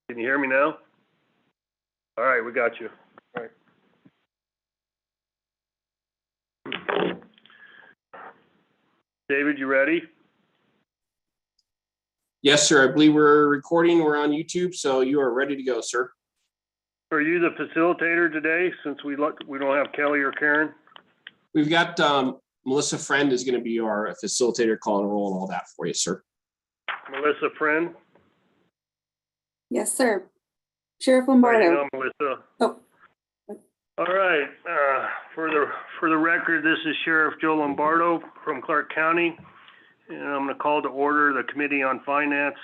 Can you hear me now? All right, we got you. All right. David, you ready? Yes, sir. I believe we're recording. We're on YouTube, so you are ready to go, sir. Are you the facilitator today, since we don't have Kelly or Karen? We've got Melissa Friend is going to be our facilitator, call and roll and all that for you, sir. Melissa Friend? Yes, sir. Sheriff Lombardo. Right, Melissa. Oh. All right. For the record, this is Sheriff Joe Lombardo from Clark County, and I'm going to call to order the Committee on Finance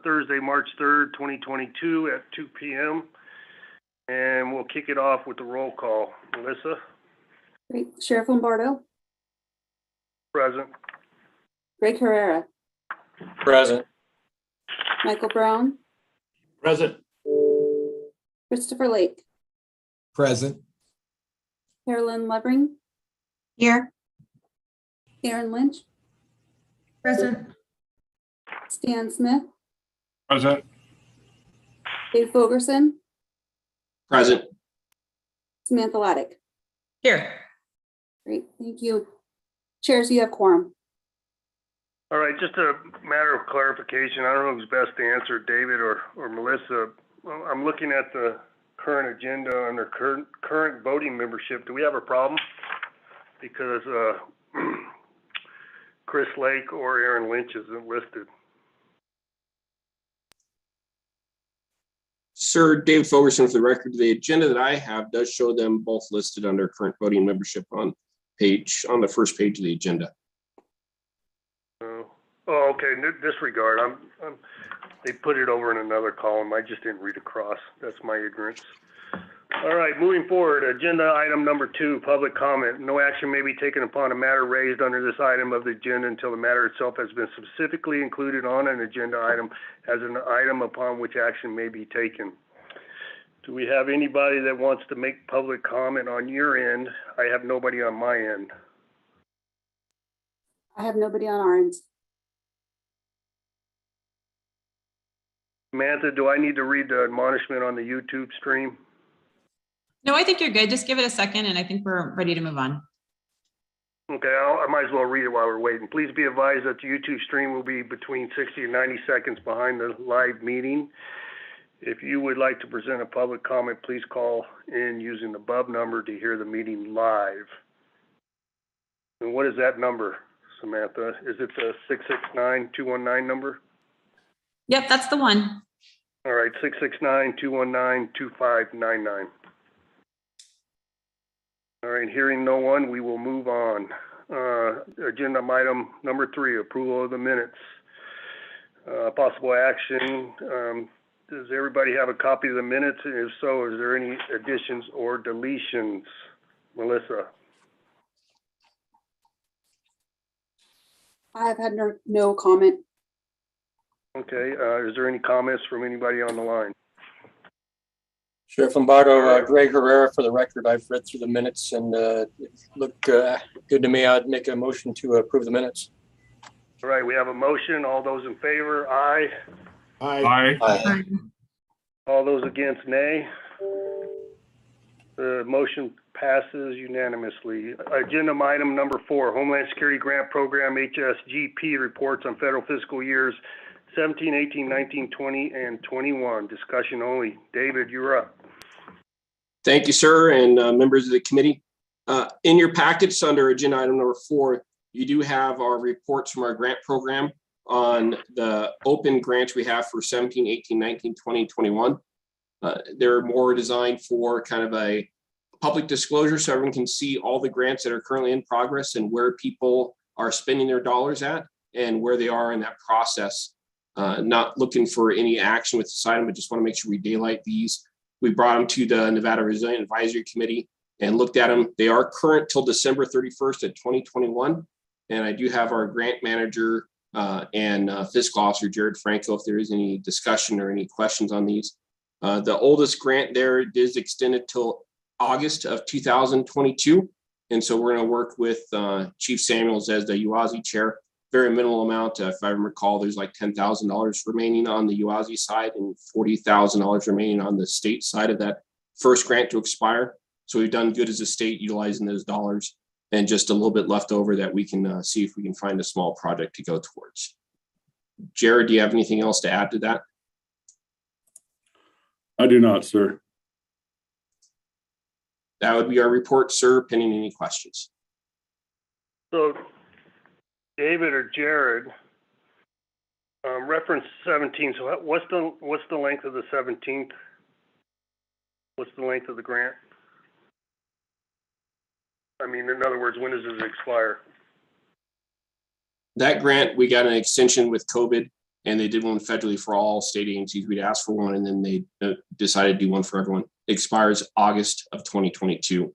Thursday, March 3rd, 2022 at 2 p.m. And we'll kick it off with the roll call. Melissa? Great. Sheriff Lombardo. Present. Greg Herrera. Present. Michael Brown. Present. Christopher Lake. Present. Carolyn Levering. Here. Aaron Lynch. Present. Stan Smith. Present. Dave Fogerson. Present. Samantha Laddick. Here. Great. Thank you. Chairs, you have quorum. All right, just a matter of clarification. I don't know who's best to answer, David or Melissa. I'm looking at the current agenda under current voting membership. Do we have a problem? Because Chris Lake or Aaron Lynch isn't listed. Sir, Dave Fogerson, for the record, the agenda that I have does show them both listed under current voting membership on the first page of the agenda. Oh, okay. Disregard. They put it over in another column. I just didn't read across. That's my ignorance. All right, moving forward. Agenda item number 2, public comment. No action may be taken upon a matter raised under this item of the agenda until the matter itself has been specifically included on an agenda item as an item upon which action may be taken. Do we have anybody that wants to make public comment on your end? I have nobody on my end. I have nobody on our end. Samantha, do I need to read the admonishment on the YouTube stream? No, I think you're good. Just give it a second and I think we're ready to move on. Okay, I might as well read it while we're waiting. Please be advised that the YouTube stream will be between 60 and 90 seconds behind the live meeting. If you would like to present a public comment, please call in using the above number to hear the meeting live. And what is that number, Samantha? Is it the 669-219 number? Yep, that's the one. All right, 669-219-2599. All right, hearing no one, we will move on. Agenda item number 3, approval of the minutes. Possible action. Does everybody have a copy of the minutes? And if so, is there any additions or deletions? Melissa? I have had no comment. Okay, is there any comments from anybody on the line? Sheriff Lombardo, Greg Herrera, for the record, I've read through the minutes and it looked good to me. I'd make a motion to approve the minutes. All right, we have a motion. All those in favor, aye. Aye. Aye. All those against, nay. The motion passes unanimously. Agenda item number 4, Homeland Security Grant Program, HSGP reports on federal fiscal years 17, 18, 19, 20, and 21. Discussion only. David, you're up. Thank you, sir, and members of the committee. In your packets under agenda item number 4, you do have our reports from our grant program on the open grants we have for 17, 18, 19, 20, 21. They're more designed for kind of a public disclosure so everyone can see all the grants that are currently in progress and where people are spending their dollars at and where they are in that process. Not looking for any action with this item, but just want to make sure we daylight these. We brought them to the Nevada Resilient Advisory Committee and looked at them. They are current till December 31st of 2021. And I do have our grant manager and fiscal officer, Jared Franco, if there is any discussion or any questions on these. The oldest grant there is extended till August of 2022. And so we're going to work with Chief Samuels as the UASI chair very minimal amount. If I recall, there's like $10,000 remaining on the UASI side and $40,000 remaining on the state side of that first grant to expire. So we've done good as a state utilizing those dollars, and just a little bit left over that we can see if we can find a small project to go towards. Jared, do you have anything else to add to that? I do not, sir. That would be our report, sir, pending any questions. So David or Jared, reference 17. So what's the length of the 17th? What's the length of the grant? I mean, in other words, when does it expire? That grant, we got an extension with COVID, and they did one federally for all state agencies. We'd asked for one, and then they decided to do one for everyone. It expires August of 2022.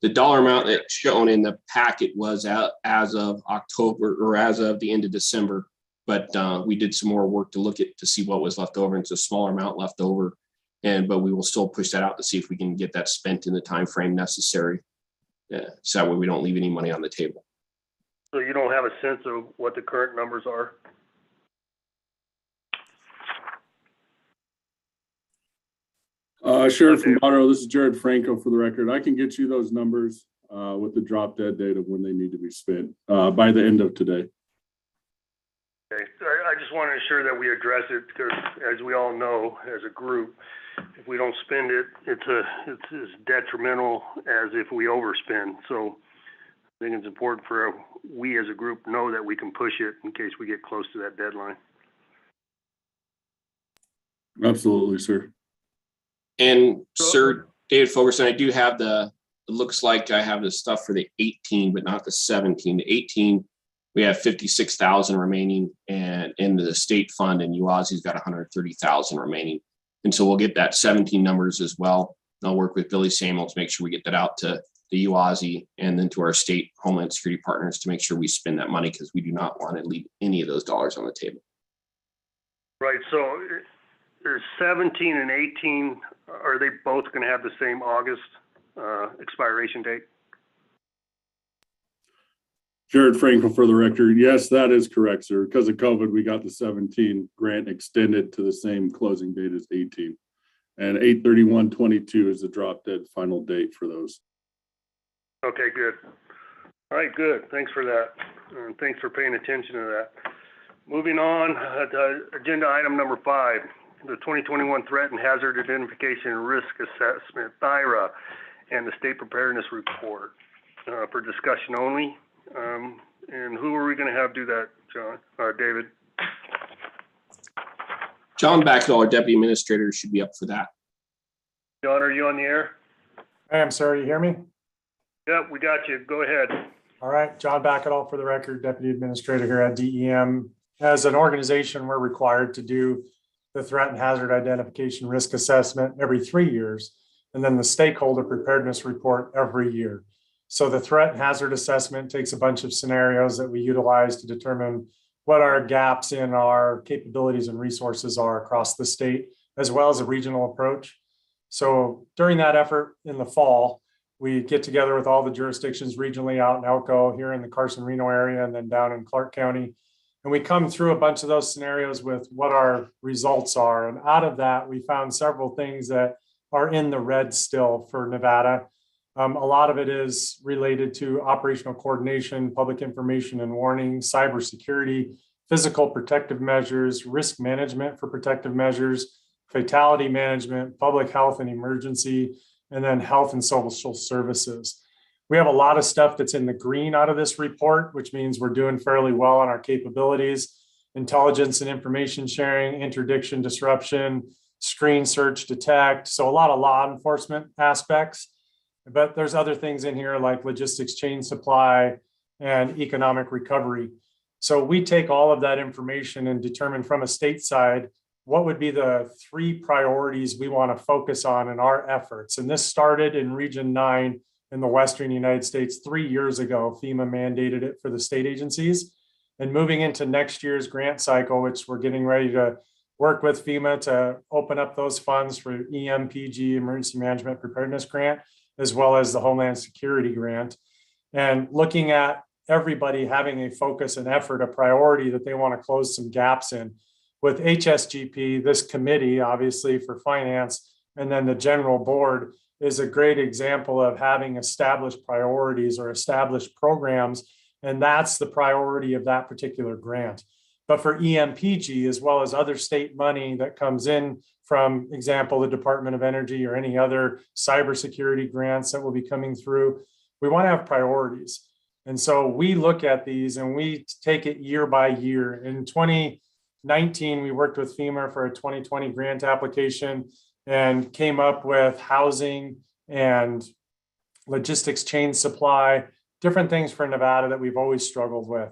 The dollar amount that's shown in the packet was as of October, or as of the end of December. But we did some more work to look at to see what was left over. And it's a smaller amount left over, but we will still push that out to see if we can get that spent in the time frame necessary. So that way we don't leave any money on the table. So you don't have a sense of what the current numbers are? Sheriff from Otto, this is Jared Franco for the record. I can get you those numbers with the drop dead date of when they need to be spent by the end of today. Okay. I just want to ensure that we address it, because as we all know, as a group, if we don't spend it, it's as detrimental as if we overspend. So I think it's important for we as a group know that we can push it in case we get close to that deadline. Absolutely, sir. And sir, David Fulkerson, I do have it looks like I have the stuff for the 18, but not the 17. The 18, we have 56,000 remaining, and in the state fund, and UASI's got 130,000 remaining. And so we'll get that 17 numbers as well. I'll work with Billy Samuel to make sure we get that out to the UASI and then to our state Homeland Security partners to make sure we spend that money, because we do not want to leave any of those dollars on the table. Right. So there's 17 and 18. Are they both going to have the same August expiration date? Jared Franco for the record. Yes, that is correct, sir. Because of COVID, we got the 17 grant extended to the same closing date as 18. And 8/31/22 is the drop dead final date for those. Okay, good. All right, good. Thanks for that. And thanks for paying attention to that. Moving on to agenda item number 5, the 2021 Threat and Hazard Identification and Risk Assessment, THIRA, and the State Preparedness Report for discussion only. And who are we going to have do that, John? David? John Backell, our Deputy Administrator, should be up for that. John, are you on the air? I am, sir. You hear me? Yep, we got you. Go ahead. All right. John Backett, for the record, Deputy Administrator here at DEM. As an organization, we're required to do the Threat and Hazard Identification Risk Assessment every 3 years, and then the Stakeholder Preparedness Report every year. So the Threat and Hazard Assessment takes a bunch of scenarios that we utilize to determine what our gaps in our capabilities and resources are across the state, as well as a regional approach. So during that effort in the fall, we get together with all the jurisdictions regionally out in Elko, here in the Carson-Reno area, and then down in Clark County. And we come through a bunch of those scenarios with what our results are. And out of that, we found several things that are in the red still for Nevada. A lot of it is related to operational coordination, public information and warning, cybersecurity, physical protective measures, risk management for protective measures, fatality management, public health and emergency, and then health and social services. We have a lot of stuff that's in the green out of this report, which means we're doing fairly well on our capabilities, intelligence and information sharing, interdiction disruption, screen search detect. So a lot of law enforcement aspects, but there's other things in here like logistics chain supply and economic recovery. So we take all of that information and determine from a state side what would be the 3 priorities we want to focus on in our efforts. And this started in Region 9 in the Western United States 3 years ago. FEMA mandated it for the state agencies. And moving into next year's grant cycle, which we're getting ready to work with FEMA to open up those funds for EMPG, Emergency Management Preparedness Grant, as well as the Homeland Security Grant. And looking at everybody having a focus and effort, a priority that they want to close some gaps in. With HSGP, this committee, obviously for finance, and then the general board is a great example of having established priorities or established programs. And that's the priority of that particular grant. But for EMPG, as well as other state money that comes in from, example, the Department of Energy or any other cybersecurity grants that will be coming through, we want to have priorities. And so we look at these and we take it year by year. In 2019, we worked with FEMA for a 2020 grant application and came up with housing and logistics chain supply, different things for Nevada that we've always struggled with.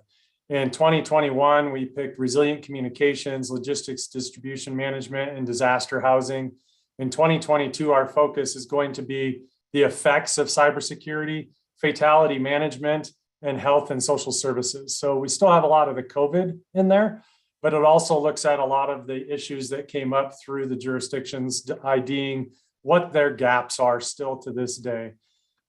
In 2021, we picked resilient communications, logistics, distribution management, and disaster housing. In 2022, our focus is going to be the effects of cybersecurity, fatality management, and health and social services. So we still have a lot of the COVID in there, but it also looks at a lot of the issues that came up through the jurisdictions, IDing what their gaps are still to this day.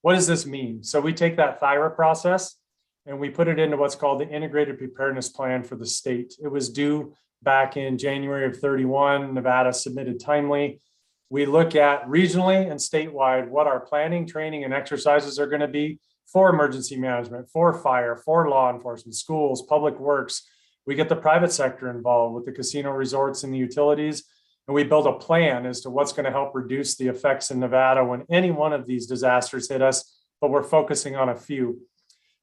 What does this mean? So we take that THIRA process and we put it into what's called the Integrated Preparedness Plan for the state. It was due back in January of 31. Nevada submitted timely. We look at regionally and statewide what our planning, training, and exercises are going to be for emergency management, for fire, for law enforcement, schools, public works. We get the private sector involved with the casino resorts and the utilities, and we build a plan as to what's going to help reduce the effects in Nevada when any one of these disasters hit us, but we're focusing on a few.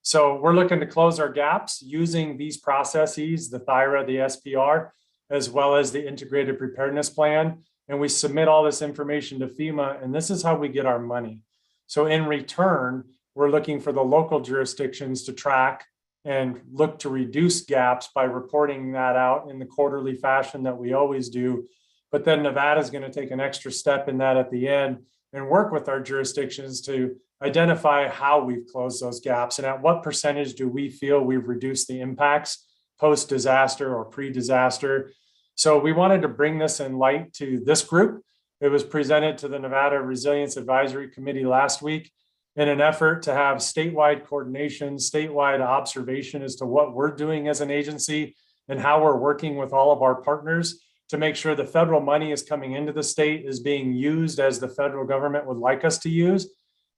So we're looking to close our gaps using these processes, the THIRA, the SPR, as well as the Integrated Preparedness Plan. And we submit all this information to FEMA, and this is how we get our money. So in return, we're looking for the local jurisdictions to track and look to reduce gaps by reporting that out in the quarterly fashion that we always do. But then Nevada is going to take an extra step in that at the end and work with our jurisdictions to identify how we've closed those gaps and at what percentage do we feel we've reduced the impacts post-disaster or pre-disaster. So we wanted to bring this in light to this group. It was presented to the Nevada Resilience Advisory Committee last week in an effort to have statewide coordination, statewide observation as to what we're doing as an agency and how we're working with all of our partners to make sure the federal money is coming into the state is being used as the federal government would like us to use,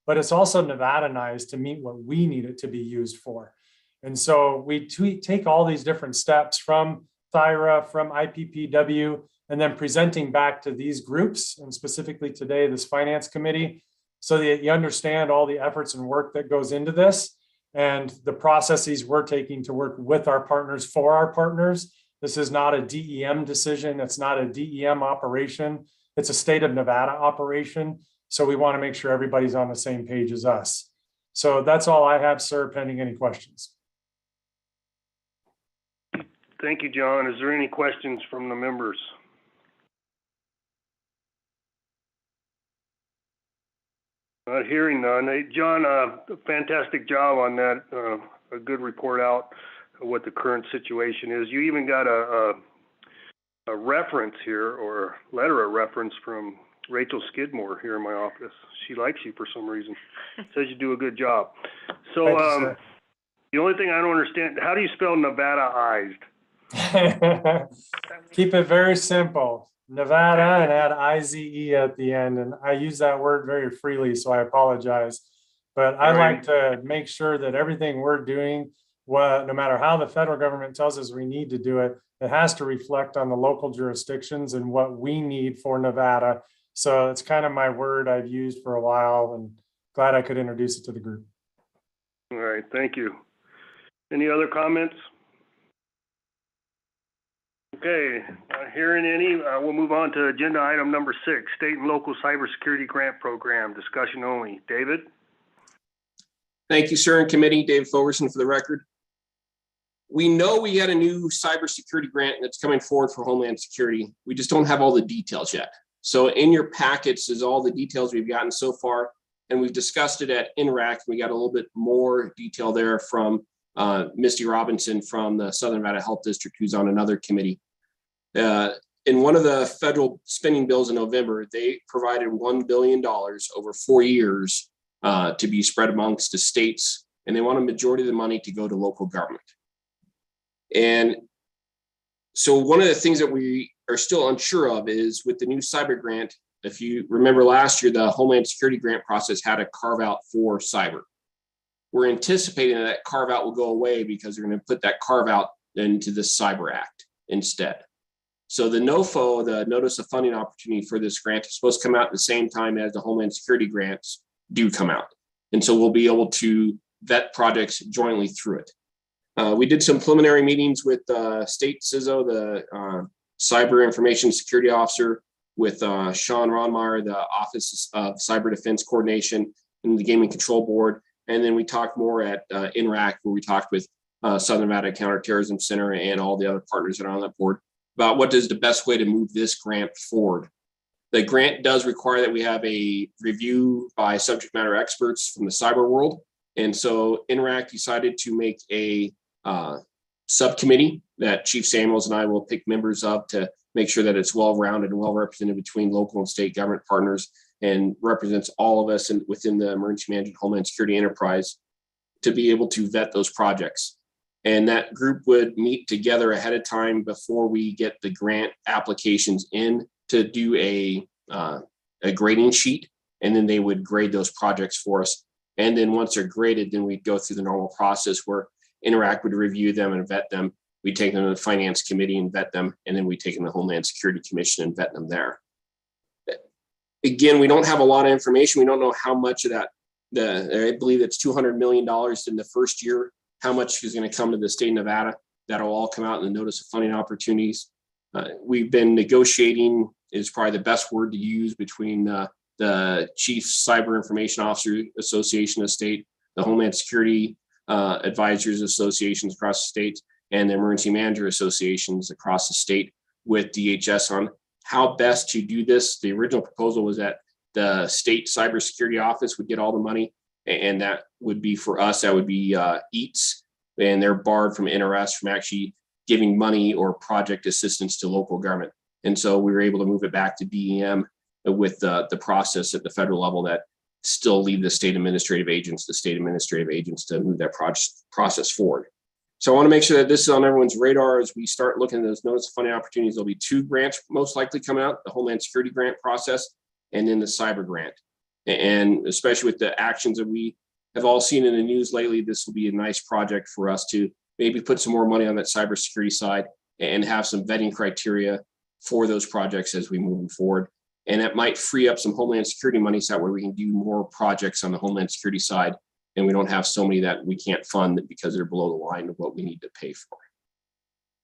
but it's also Nevadanized to meet what we need it to be used for. And so we take all these different steps from THIRA, from IPPW, and then presenting back to these groups, and specifically today, this finance committee, so that you understand all the efforts and work that goes into this and the processes we're taking to work with our partners for our partners. This is not a DEM decision. It's not a DEM operation. It's a state of Nevada operation. So we want to make sure everybody's on the same page as us. So that's all I have, sir, pending any questions. Thank you, John. Is there any questions from the members? Not hearing none. Hey, John, fantastic job on that. A good report out of what the current situation is. You even got a reference here, or letter of reference from Rachel Skidmore here in my office. She likes you for some reason. Says you do a good job. So the only thing I don't understand, how do you spell Nevada-ized? Keep it very simple. Nevada and add IZE at the end. And I use that word very freely, so I apologize. But I like to make sure that everything we're doing, no matter how the federal government tells us we need to do it, it has to reflect on the local jurisdictions and what we need for Nevada. So it's kind of my word I've used for a while, and glad I could introduce it to the group. All right, thank you. Any other comments? Okay, not hearing any. We'll move on to agenda item number 6, state and local cybersecurity grant program, discussion only. David? Thank you, sir, and committee. Dave Fogerson for the record. We know we had a new cybersecurity grant that's coming forward for Homeland Security. We just don't have all the details yet. So in your packets is all the details we've gotten so far, and we've discussed it at INRAC. We got a little bit more detail there from Misty Robinson from the Southern Nevada Health District, who's on another committee. In one of the federal spending bills in November, they provided $1 billion over 4 years to be spread amongst the states and they want a majority of the money to go to local government. And so one of the things that we are still unsure of is with the new cyber grant. If you remember last year, the Homeland Security grant process had a carve out for cyber. We're anticipating that carve out will go away because they're going to put that carve out into the Cyber Act instead. So the NOFO, the Notice of Funding Opportunity for this grant, is supposed to come out at the same time as the Homeland Security grants do come out. And so we'll be able to vet projects jointly through it. We did some preliminary meetings with State CISO, the Cyber Information Security Officer, with Sean Ronmeyer, the Office of Cyber Defense Coordination, and the Gaming Control Board. And then we talked more at INRAC, where we talked with Southern Nevada Counterterrorism Center and all the other partners that are on that board about what is the best way to move this grant forward. The grant does require that we have a review by subject matter experts from the cyber world. And so INRAC decided to make a subcommittee that Chief Samuels and I will pick members of to make sure that it's well-rounded and well-represented between local and state government partners and represents all of us within the emergency management Homeland Security enterprise to be able to vet those projects. And that group would meet together ahead of time before we get the grant applications in to do a grading sheet. And then they would grade those projects for us. And then once they're graded, then we'd go through the normal process where INRAC would review them and vet them. We take them to the Finance Committee and vet them. And then we take them to the Homeland Security Commission and vet them there. Again, we don't have a lot of information. We don't know how much of that, I believe it's $200 million in the first year. How much is going to come to the state of Nevada? That'll all come out in the Notice of Funding Opportunities. We've been negotiating, is probably the best word to use, between the Chief Cyber Information Officer Association of the state, the Homeland Security Advisors Associations across the state, and the Emergency Manager Associations across the state with DHS on how best to do this. The original proposal was that the state cybersecurity office would get all the money, and that would be for us, that would be EATS, and they're barred from NRS from actually giving money or project assistance to local government. And so we were able to move it back to DEM with the process at the federal level that still leave the state administrative agents to move that process forward. So I want to make sure that this is on everyone's radar as we start looking at those Notice of Funding Opportunities. There'll be 2 grants most likely coming out, the Homeland Security grant process and then the cyber grant. And especially with the actions that we have all seen in the news lately, this will be a nice project for us to maybe put some more money on that cybersecurity side and have some vetting criteria for those projects as we move forward. And that might free up some Homeland Security money so that way we can do more projects on the Homeland Security side, and we don't have so many that we can't fund because they're below the line of what we need to pay for.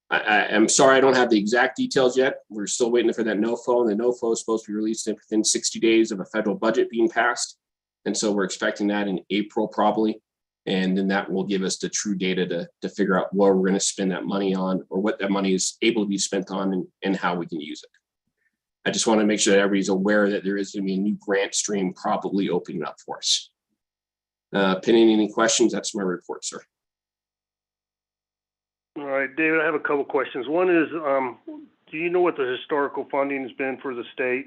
I'm sorry, I don't have the exact details yet. We're still waiting for that NOFO, and the NOFO is supposed to be released within 60 days of a federal budget being passed. And so we're expecting that in April probably. And then that will give us the true data to figure out where we're going to spend that money on, or what that money is able to be spent on, and how we can use it. I just want to make sure that everybody's aware that there is going to be a new grant stream probably opening up for us. Pending any questions, that's my report, sir. All right, David, I have a couple questions. One is, do you know what the historical funding has been for the state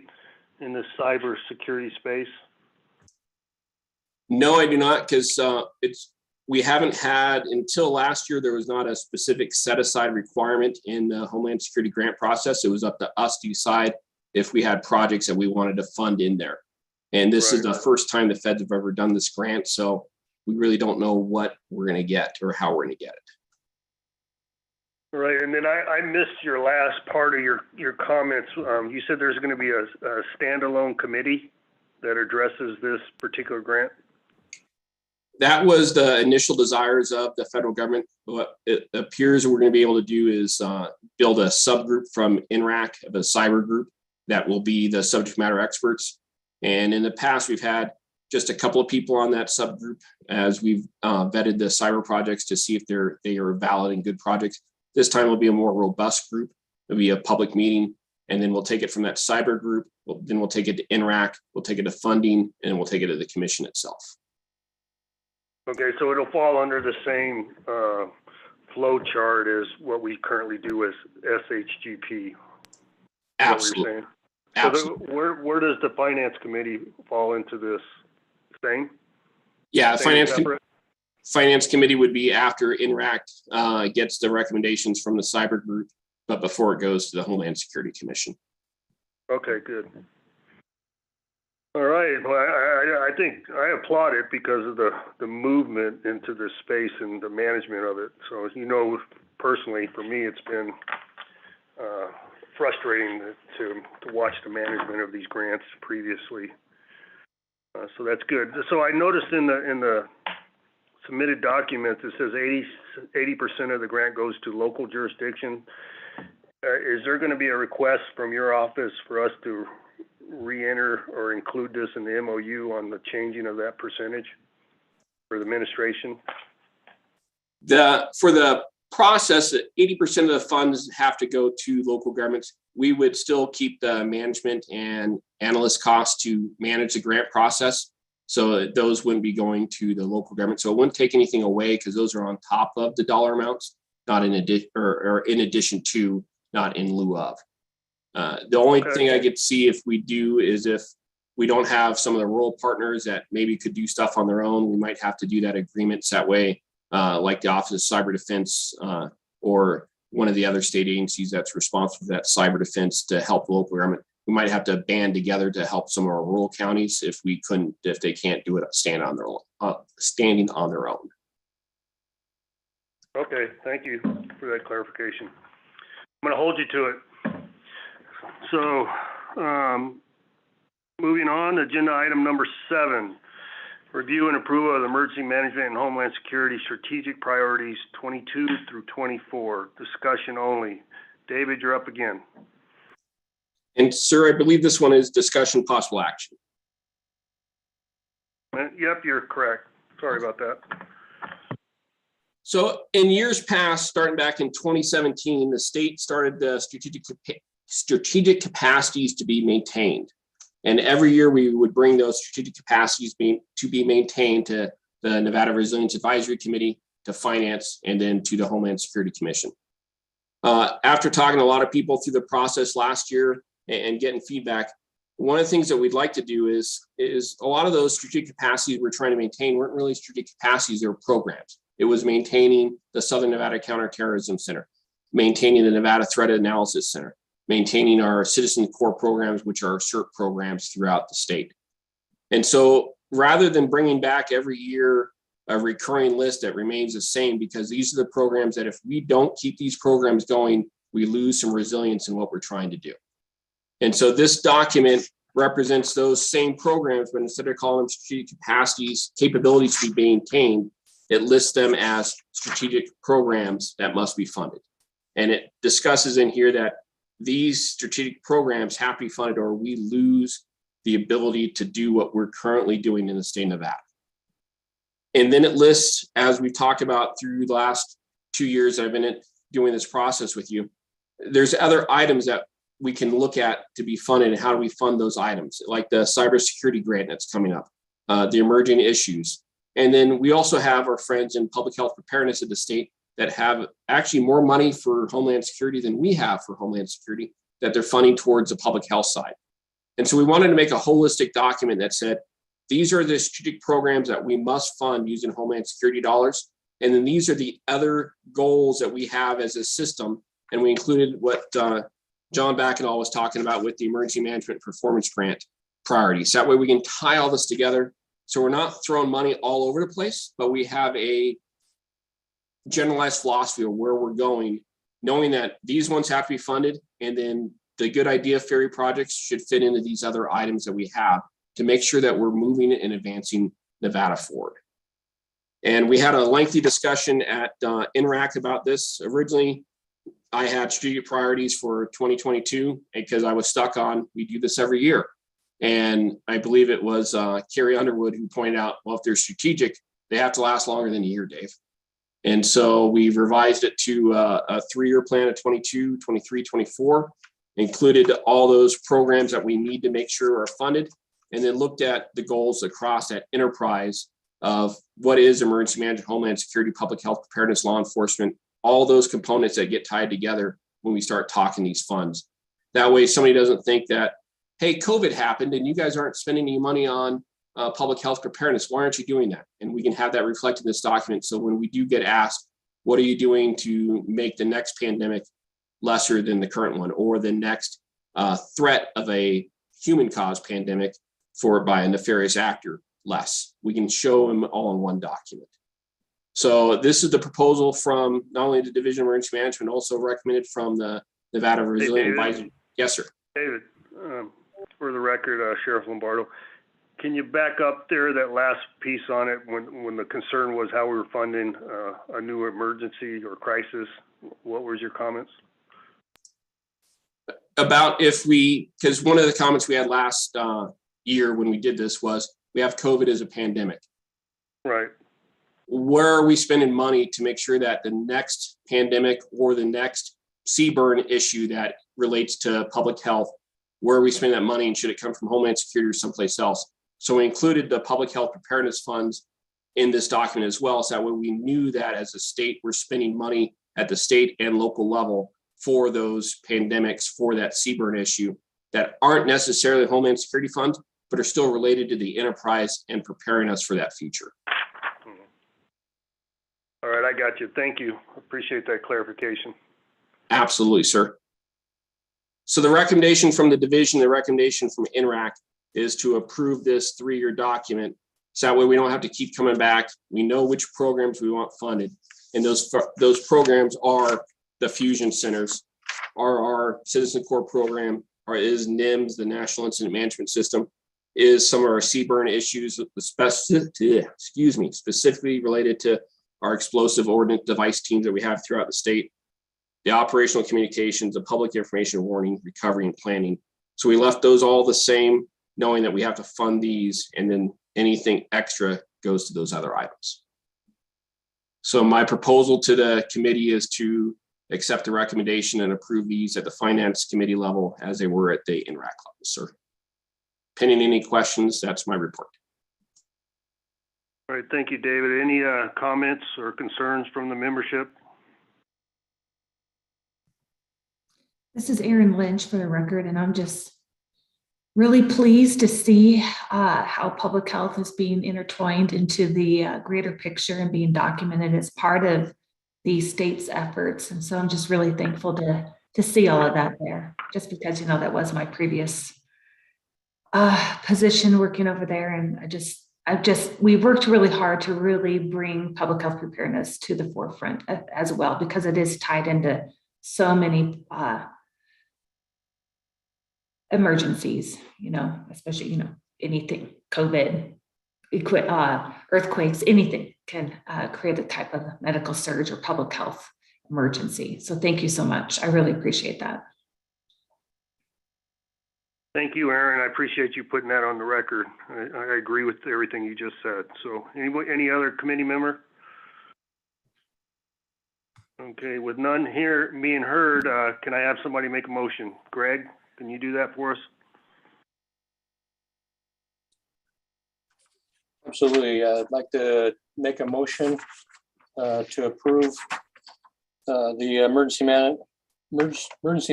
in the cyber security space? No, I do not, because we haven't had, until last year, there was not a specific set aside requirement in the Homeland Security grant process. It was up to us to decide if we had projects that we wanted to fund in there. And this is the first time the feds have ever done this grant, so we really don't know what we're going to get or how we're going to get it. Right, and then I missed your last part of your comments. You said there's going to be a standalone committee that addresses this particular grant? That was the initial desires of the federal government. What it appears we're going to be able to do is build a subgroup from INRAC, of a cyber group, that will be the subject matter experts. And in the past, we've had just a couple of people on that subgroup as we've vetted the cyber projects to see if they are valid and good projects. This time will be a more robust group. It'll be a public meeting, and then we'll take it from that cyber group. Then we'll take it to INRAC, we'll take it to funding, and we'll take it to the commission itself. Okay, so it'll fall under the same flow chart as what we currently do as SHGP. Absolutely. Absolutely. So where does the finance committee fall into this thing? Yeah, Finance Committee would be after INRAC gets the recommendations from the cyber group, but before it goes to the Homeland Security Commission. Okay, good. All right, well, I think I applaud it because of the movement into this space and the management of it. So, as you know, personally, for me, it's been frustrating to watch the management of these grants previously. So that's good. So I noticed in the submitted documents, it says 80% of the grant goes to local jurisdiction. Is there going to be a request from your office for us to re-enter or include this in the MOU on the changing of that percentage for the administration? For the process, 80% of the funds have to go to local governments. We would still keep the management and analyst costs to manage the grant process. So those wouldn't be going to the local government. So it wouldn't take anything away because those are on top of the dollar amounts, not in addition or in addition to, not in lieu of. The only thing I could see if we do is if we don't have some of the rural partners that maybe could do stuff on their own, we might have to do that agreements that way, like the Office of Cyber Defense or one of the other state agencies that's responsible for that cyber defense to help the local government. We might have to band together to help some of our rural counties if they can't do it standing on their own. Okay, thank you for that clarification. I'm going to hold you to it. So, moving on, agenda item number 7, review and approval of the Emergency Management and Homeland Security Strategic Priorities 22 through 24, discussion only. David, you're up again. And sir, I believe this one is discussion possible action. Yep, you're correct. Sorry about that. So in years past, starting back in 2017, the state started the strategic capacities to be maintained. And every year we would bring those strategic capacities to be maintained to the Nevada Resilience Advisory Committee, to Finance, and then to the Homeland Security Commission. After talking to a lot of people through the process last year and getting feedback, one of the things that we'd like to do is a lot of those strategic capacities we're trying to maintain weren't really strategic capacities, they were programs. It was maintaining the Southern Nevada Counterterrorism Center, maintaining the Nevada Threat Analysis Center, maintaining our citizen core programs, which are CERT programs throughout the state. And so rather than bringing back every year a recurring list that remains the same, because these are the programs that if we don't keep these programs going, we lose some resilience in what we're trying to do. And so this document represents those same programs, but instead of calling them strategic capacities, capabilities to be maintained, it lists them as strategic programs that must be funded. And it discusses in here that these strategic programs have to be funded or we lose the ability to do what we're currently doing in the state of Nevada. And then it lists, as we've talked about through the last 2 years I've been doing this process with you, there's other items that we can look at to be funded and how do we fund those items, like the cybersecurity grant that's coming up, the emerging issues. And then we also have our friends in public health preparedness of the state that have actually more money for Homeland Security than we have for Homeland Security that they're funding towards the public health side. And so we wanted to make a holistic document that said, these are the strategic programs that we must fund using Homeland Security dollars. And then these are the other goals that we have as a system. And we included what John Backendall was talking about with the Emergency Management Performance Grant priorities. That way we can tie all this together. So we're not throwing money all over the place, but we have a generalized philosophy of where we're going, knowing that these ones have to be funded. And then the good idea ferry projects should fit into these other items that we have to make sure that we're moving and advancing Nevada forward. And we had a lengthy discussion at INRAC about this. Originally, I had strategic priorities for 2022 because I was stuck on, we do this every year. And I believe it was Carrie Underwood who pointed out, well, if they're strategic, they have to last longer than a year, Dave. And so we've revised it to a 3-year plan of 22, 23, 24, included all those programs that we need to make sure are funded, and then looked at the goals across that enterprise of what is emergency management, Homeland Security, public health preparedness, law enforcement, all those components that get tied together when we start talking these funds. That way somebody doesn't think that, hey, COVID happened and you guys aren't spending any money on public health preparedness. Why aren't you doing that? And we can have that reflected in this document. So when we do get asked, what are you doing to make the next pandemic lesser than the current one, or the next threat of a human caused pandemic by a nefarious actor less? We can show them all in one document. So this is the proposal from not only the Division of Emergency Management, also recommended from the Nevada Resilient Advisory. Yes, sir. David, for the record, Sheriff Lombardo, can you back up there that last piece on it when the concern was how we were funding a new emergency or crisis? What was your comments? About if we, because one of the comments we had last year when we did this was we have COVID as a pandemic. Right. Where are we spending money to make sure that the next pandemic or the next CBRN issue that relates to public health, where are we spending that money, and should it come from Homeland Security or someplace else? So we included the public health preparedness funds in this document as well, so that way we knew that as a state, we're spending money at the state and local level for those pandemics, for that CBRN issue that aren't necessarily Homeland Security funds, but are still related to the enterprise and preparing us for that future. All right, I got you. Thank you. Appreciate that clarification. Absolutely, sir. So the recommendation from the division, the recommendation from INRAC is to approve this 3-year document. So that way we don't have to keep coming back. We know which programs we want funded. And those programs are the fusion centers, are our Citizen Corps program, is NIMS, the National Incident Management System, is some of our CBRN issues, the specifically related to our explosive ordnance device teams that we have throughout the state, the operational communications, the public information warning, recovery, and planning. So we left those all the same, knowing that we have to fund these, and then anything extra goes to those other items. So my proposal to the committee is to accept the recommendation and approve these at the Finance Committee level as they were at the INRAC level, sir. Pending any questions, that's my report. All right, thank you, David. Any comments or concerns from the membership? This is Erin Lynch for the record, and I'm just really pleased to see how public health is being intertwined into the greater picture and being documented as part of the state's efforts. And so I'm just really thankful to see all of that there, just because, you know, that was my previous position working over there. And we worked really hard to really bring public health preparedness to the forefront as well, because it is tied into so many emergencies, you know, especially, you know, anything, COVID, earthquakes, anything can create a type of medical surge or public health emergency. So thank you so much. I really appreciate that. Thank you, Aaron. I appreciate you putting that on the record. I agree with everything you just said. So any other committee member? Okay, with none here being heard, can I have somebody make a motion? Greg, can you do that for us? Absolutely. I'd like to make a motion to approve the emergency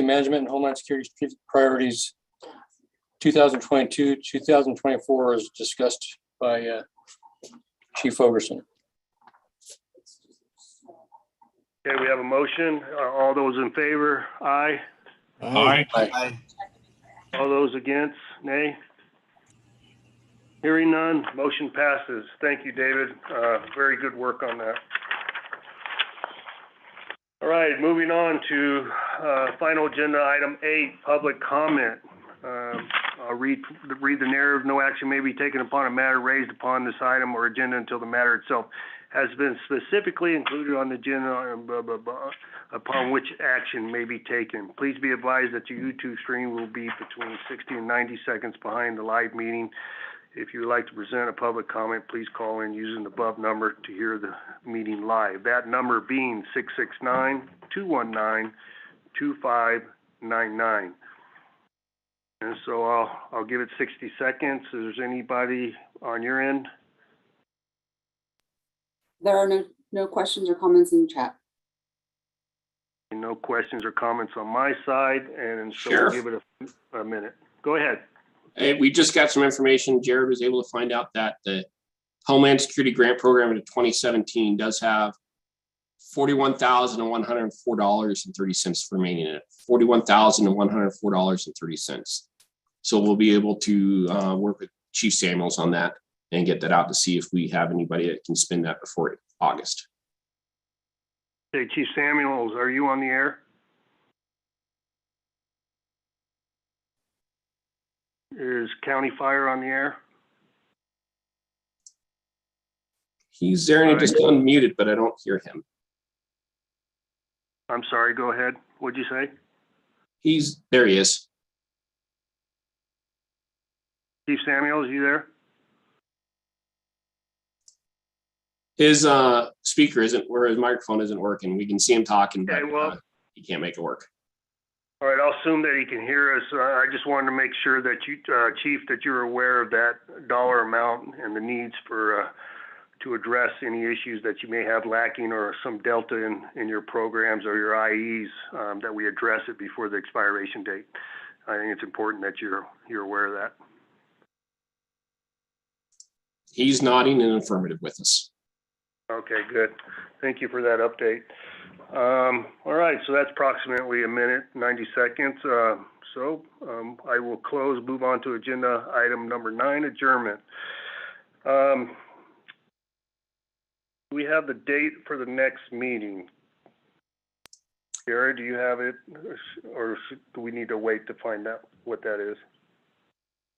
management and Homeland Security priorities 2022-2024 as discussed by Chief Ogerson. Okay, we have a motion. All those in favor, aye. Aye. Aye. All those against, nay. Hearing none, motion passes. Thank you, David. Very good work on that. All right, moving on to final agenda item 8, public comment. I'll read the narrative. No action may be taken upon a matter raised upon this item or agenda until the matter itself has been specifically included on the agenda, upon which action may be taken. Please be advised that your YouTube stream will be between 60 and 90 seconds behind the live meeting. If you would like to present a public comment, please call in using the above number to hear the meeting live. That number being 669-219-2599. And so I'll give it 60 seconds. Is there anybody on your end? There are no questions or comments in the chat. No questions or comments on my side, and so Sheriff? we'll give it a minute. Go ahead. We just got some information. Jared was able to find out that the Homeland Security Grant Program in 2017 does have $41,104.30 remaining in it. $41,104.30. So we'll be able to work with Chief Samuels on that and get that out to see if we have anybody that can spend that before August. Hey, Chief Samuels, are you on the air? Is County Fire on the air? He's there and he just unmuted, but I don't hear him. I'm sorry, go ahead. What'd you say? There he is. Chief Samuels, you there? His speaker isn't, or his microphone isn't working. We can see him talking, but Okay, well, he can't make it work. all right, I'll assume that he can hear us. I just wanted to make sure that you, Chief, that you're aware of that dollar amount and the needs for to address any issues that you may have lacking or some delta in your programs or your IEs, that we address it before the expiration date. I think it's important that you're aware of that. He's nodding in affirmative with us. Okay, good. Thank you for that update. All right, so that's approximately a minute, 90 seconds. I will move on to agenda item number 9, adjournment. We have the date for the next meeting. Gary, do you have it, or do we need to wait to find out what that is?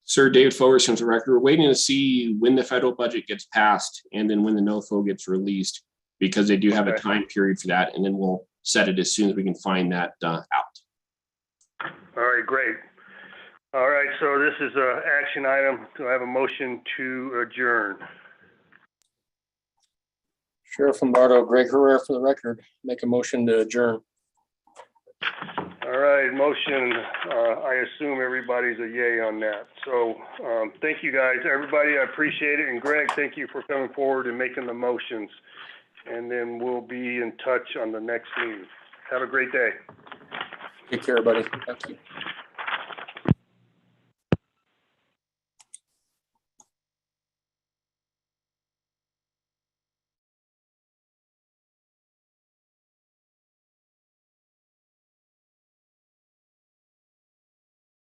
Sir David Fogerson for the record. We're waiting to see when the federal budget gets passed and then when the NOFO gets released, because they do have a time period for that, and then we'll set it as soon as we can find that out. All right, great. All right, so this is an action item. Do I have a motion to adjourn? Sheriff Lombardo, Greg Herrera for the record, make a motion to adjourn. All right, motion, I assume everybody's a yay on that. So thank you guys, everybody, I appreciate it. And Greg, thank you for coming forward and making the motions. And then we'll be in touch on the next meeting. Have a great day. Take care, buddy. Thank you.